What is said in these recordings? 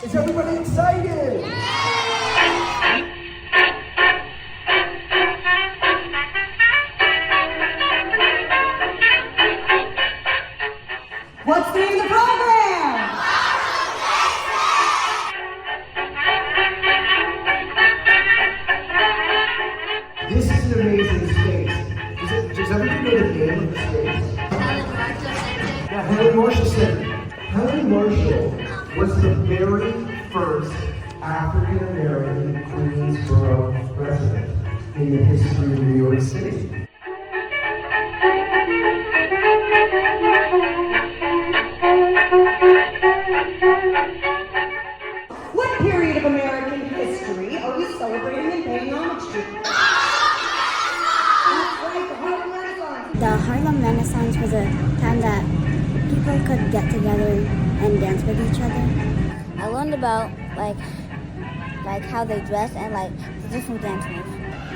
Is everybody excited? What's the name of the program? This is an amazing space. Does everybody know the name of the space? Yeah, Harlem Marshall Center. Harlem Marshall was the very first African-American Queensboro resident in the history of New York City. What period of American history are we celebrating and paying homage to? That's right, the Harlem Renaissance. The Harlem Renaissance was a time that people could get together and dance with each other. I learned about like how they dress and like the different dance moves.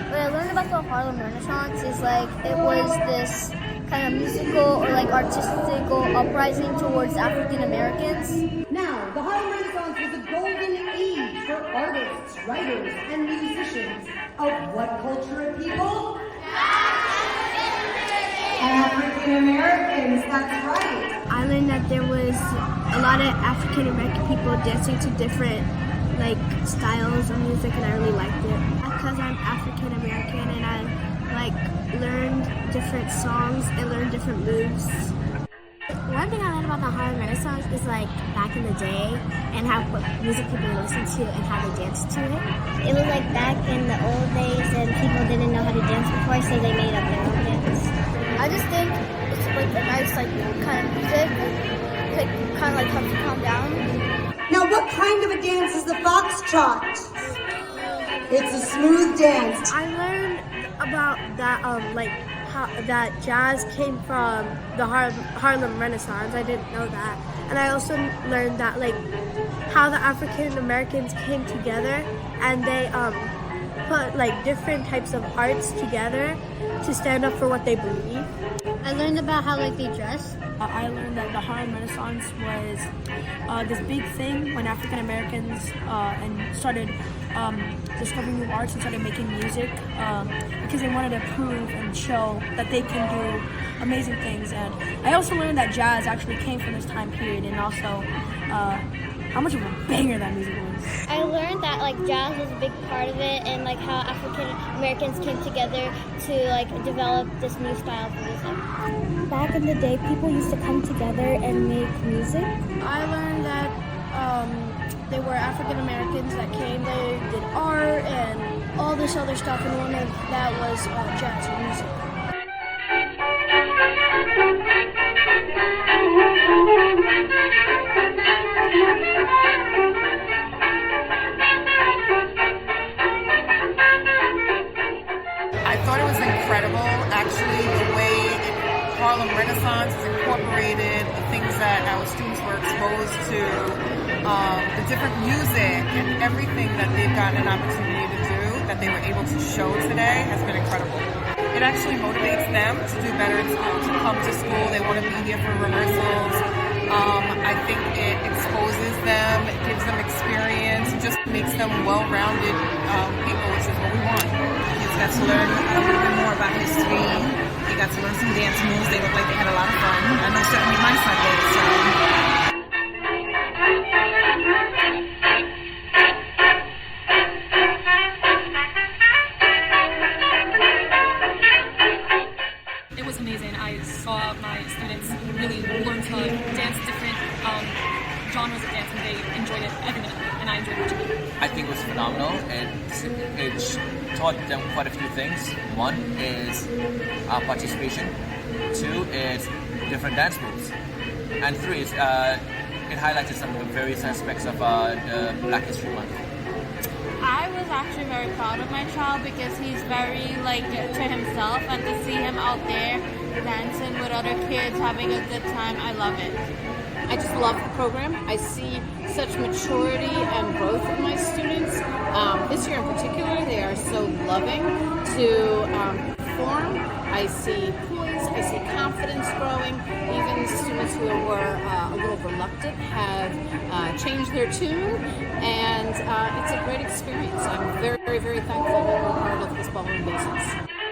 What I learned about the Harlem Renaissance is like it was this kind of musical or like artistical uprising towards African Americans. Now, the Harlem Renaissance was a golden age for artists, writers, and musicians of what culture and people? African Americans, that's right. I learned that there was a lot of African American people dancing to different like styles of music, and I really liked it because I'm African American and I like learned different songs and learned different moves. One thing I learned about the Harlem Renaissance is like back in the day and how what music people listened to and how they danced to it. It was like back in the old days and people didn't know how to dance before, so they made up their own dance. I just think it's like a nice like kind of music, like kind of like helps you calm down. Now, what kind of a dance is the foxtrot? It's a smooth dance. I learned about that like how that jazz came from the Harlem Renaissance. I didn't know that. And I also learned that like how the African Americans came together and they put like different types of arts together to stand up for what they believe. I learned about how like they dress. I learned that the Harlem Renaissance was this big thing when African Americans and started discovering new arts and started making music because they wanted to prove and show that they can do amazing things. And I also learned that jazz actually came from this time period, and also how much of a banger that music was. I learned that like jazz was a big part of it, and like how African Americans came together to like develop this new style of music. Back in the day, people used to come together and make music. I learned that they were African Americans that came, they did art and all this other stuff, and one of that was jazz music. I thought it was incredible, actually, the way Harlem Renaissance has incorporated the things that our students were exposed to, the different music and everything that they've gotten an opportunity to do, that they were able to show today, has been incredible. It actually motivates them to do better in school, to come to school. They want to be here for rehearsals. I think it exposes them, it gives them experience, it just makes them well-rounded people, which is what we want. Kids got to learn a little bit more about history. They got to learn some dance moves. They look like they had a lot of fun. I know certainly my son did, so. It was amazing. I saw my students really learn to dance different genres of dance, and they enjoyed it every minute, and I enjoyed watching it. I think it was phenomenal, and it taught them quite a few things. One is participation, two is different dance moves, and three is it highlighted some of the various aspects of the Black History Month. I was actually very proud of my child because he's very like to himself, and to see him out there dancing with other kids, having a good time, I love it. I just love the program. I see such maturity and growth in my students. This year in particular, they are so loving to perform. I see poise I see confidence growing. Even students who were a little reluctant have changed their tune, and it's a great experience. I'm very, very thankful that we're part of this Ballroom BASIX.